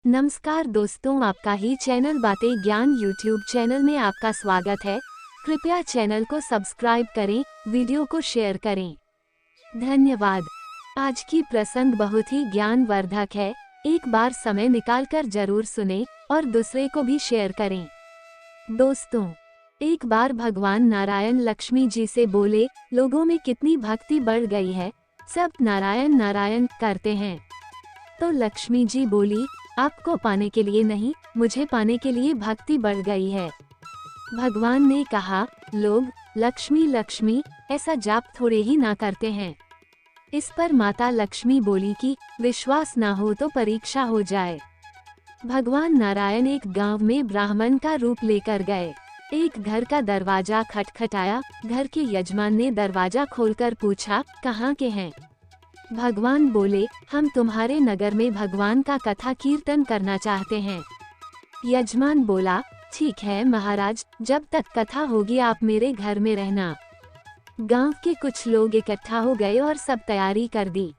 नमस्कार दोस्तों, आपका ही चैनल बातें ज्ञान यूट्यूब चैनल में आपका स्वागत है। कृपया चैनल को सब्सक्राइब करें, वीडियो को शेयर करें। धन्यवाद। आज की प्रसंग बहुत ही ज्ञानवर्धक है। एक बार समय निकालकर जरूर सुने और दूसरे को भी शेयर करें। दोस्तों, एक बार भगवान नारायण लक्ष्मी जी से बोले, लोगों में कितनी भक्ति बढ़ गई है, सब नारायण नारायण करते हैं। तो लक्ष्मी जी बोली, आपको पाने के लिए नहीं, मुझे पाने के लिए भक्ति बढ़ गई है। भगवान ने कहा, लोग लक्ष्मी लक्ष्मी ऐसा जाप थोड़े ही ना करते हैं। इस पर माता लक्ष्मी बोली कि विश्वास ना हो तो परीक्षा हो जाए। भगवान नारायण एक गांव में ब्राह्मण का रूप लेकर गए। एक घर का दरवाजा खटखटाया। घर के यजमान ने दरवाजा खोलकर पूछा, कहाँ के हैं? भगवान बोले, हम तुम्हारे नगर में भगवान का कथा कीर्तन करना चाहते हैं। यजमान बोला, ठीक है महाराज, जब तक कथा होगी आप मेरे घर में रहना। गांव के कुछ लोग इकट्ठा हो गए और सब तैयारी कर दी।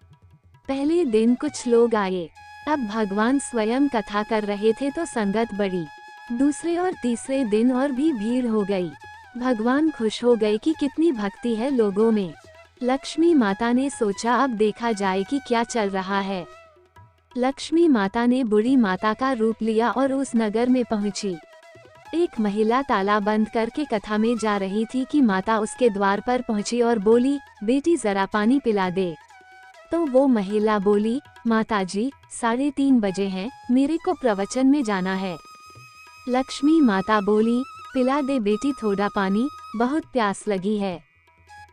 पहले दिन कुछ लोग आए। अब भगवान स्वयं कथा कर रहे थे तो संगत बढ़ी। दूसरे और तीसरे दिन और भी भीड़ हो गई। भगवान खुश हो गए कि कितनी भक्ति है लोगों में। लक्ष्मी माता ने सोचा, अब देखा जाए कि क्या चल रहा है। लक्ष्मी माता ने बूढ़ी माता का रूप लिया और उस नगर में पहुंची। एक महिला ताला बंद करके कथा में जा रही थी कि माता उसके द्वार पर पहुंची और बोली, बेटी जरा पानी पिला दे। तो वो महिला बोली, माताजी 3:30 बजे हैं, मेरे को प्रवचन में जाना है। लक्ष्मी माता बोली, पिला दे बेटी थोड़ा पानी, बहुत प्यास लगी है।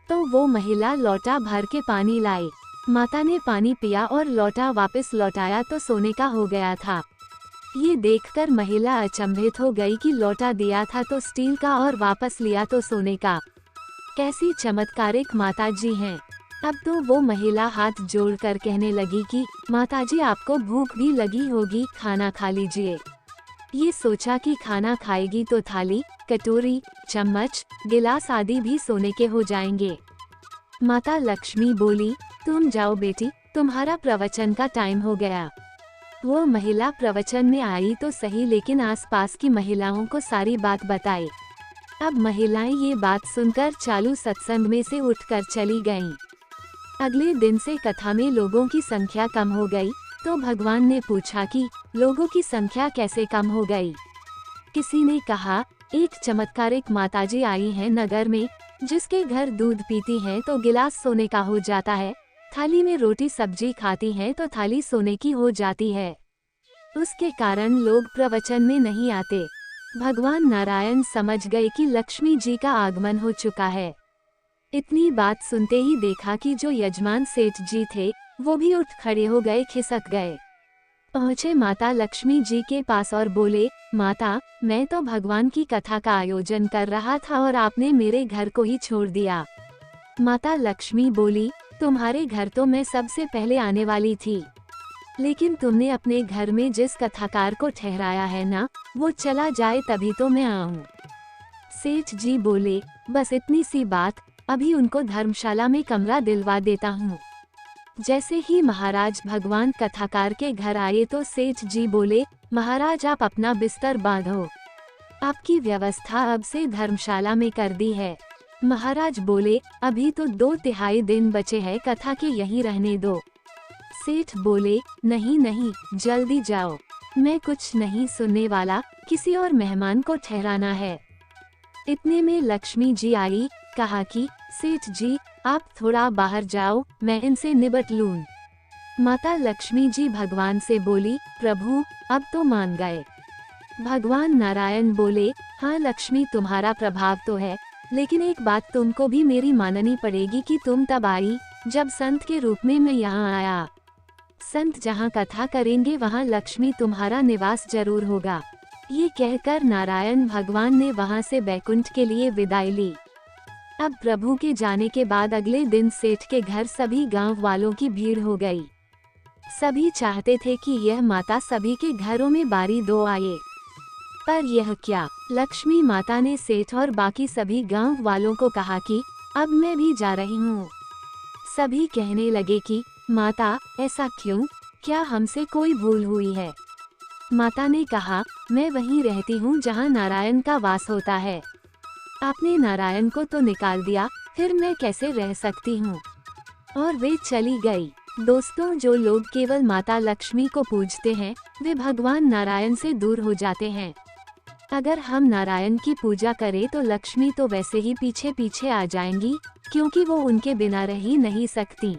तो वो महिला लोटा भर के पानी लाई। माता ने पानी पिया और लोटा वापस लौटाया तो सोने का हो गया था। ये देखकर महिला अचंभित हो गई कि लोटा दिया था तो स्टील का और वापस लिया तो सोने का। कैसी चमत्कारिक माताजी हैं। अब तो वो महिला हाथ जोड़कर कहने लगी कि माताजी आपको भूख भी लगी होगी, खाना खा लीजिए। ये सोचा कि खाना खाएगी तो थाली, कटोरी, चम्मच, गिलास आदि भी सोने के हो जाएंगे। माता लक्ष्मी बोली, तुम जाओ बेटी, तुम्हारा प्रवचन का टाइम हो गया। वो महिला प्रवचन में आई तो सही, लेकिन आसपास की महिलाओं को सारी बात बताई। अब महिलाएं ये बात सुनकर चालू सत्संग में से उठकर चली गईं। अगले दिन से कथा में लोगों की संख्या कम हो गई। तो भगवान ने पूछा कि लोगों की संख्या कैसे कम हो गई? किसी ने कहा, एक चमत्कारिक माताजी आई है नगर में, जिसके घर दूध पीती हैं तो गिलास सोने का हो जाता है, थाली में रोटी सब्जी खाती हैं तो थाली सोने की हो जाती है। उसके कारण लोग प्रवचन में नहीं आते। भगवान नारायण समझ गए कि लक्ष्मी जी का आगमन हो चुका है। इतनी बात सुनते ही देखा कि जो यजमान सेठ जी थे वो भी उठ खड़े हो गए, खिसक गए। पहुँचे माता लक्ष्मी जी के पास और बोले, माता, मैं तो भगवान की कथा का आयोजन कर रहा था और आपने मेरे घर को ही छोड़ दिया। माता लक्ष्मी बोली, तुम्हारे घर तो मैं सबसे पहले आने वाली थी, लेकिन तुमने अपने घर में जिस कथाकार को ठहराया है ना, वो चला जाए तभी तो मैं आऊँ। सेठ जी बोले, बस इतनी सी बात, अभी उनको धर्मशाला में कमरा दिलवा देता हूँ। जैसे ही महाराज भगवान कथाकार के घर आए तो सेठ जी बोले, महाराज आप अपना बिस्तर बांधो, आपकी व्यवस्था अब से धर्मशाला में कर दी है। महाराज बोले, अभी तो 2/3 दिन बचे हैं, कथा के यहीं रहने दो। सेठ बोले, नहीं नहीं, जल्दी जाओ, मैं कुछ नहीं सुनने वाला, किसी और मेहमान को ठहराना है। इतने में लक्ष्मी जी आई, कहा कि सेठ जी आप थोड़ा बाहर जाओ, मैं इनसे निबट लूं। माता लक्ष्मी जी भगवान से बोली, प्रभु अब तो मान गए। भगवान नारायण बोले, हाँ लक्ष्मी, तुम्हारा प्रभाव तो है, लेकिन एक बात तुमको भी मेरी माननी पड़ेगी कि तुम तब आई जब संत के रूप में मैं यहाँ आया। संत जहाँ कथा करेंगे वहाँ लक्ष्मी तुम्हारा निवास जरूर होगा। ये कहकर नारायण भगवान ने वहाँ से बैकुंठ के लिए विदाई ली। अब प्रभु के जाने के बाद अगले दिन सेठ के घर सभी गांव वालों की भीड़ हो गई। सभी चाहते थे कि यह माता सभी के घरों में बारी दो आए, पर यह क्या, लक्ष्मी माता ने सेठ और बाकी सभी गांव वालों को कहा कि अब मैं भी जा रही हूँ। सभी कहने लगे कि माता ऐसा क्यों, क्या हमसे कोई भूल हुई है? माता ने कहा, मैं वहीं रहती हूँ जहाँ नारायण का वास होता है। आपने नारायण को तो निकाल दिया, फिर मैं कैसे रह सकती हूँ। और वे चली गई। दोस्तों, जो लोग केवल माता लक्ष्मी को पूजते हैं, वे भगवान नारायण से दूर हो जाते हैं। अगर हम नारायण की पूजा करें तो लक्ष्मी तो वैसे ही पीछे पीछे आ जाएंगी, क्योंकि वो उनके बिना रह ही नहीं सकती।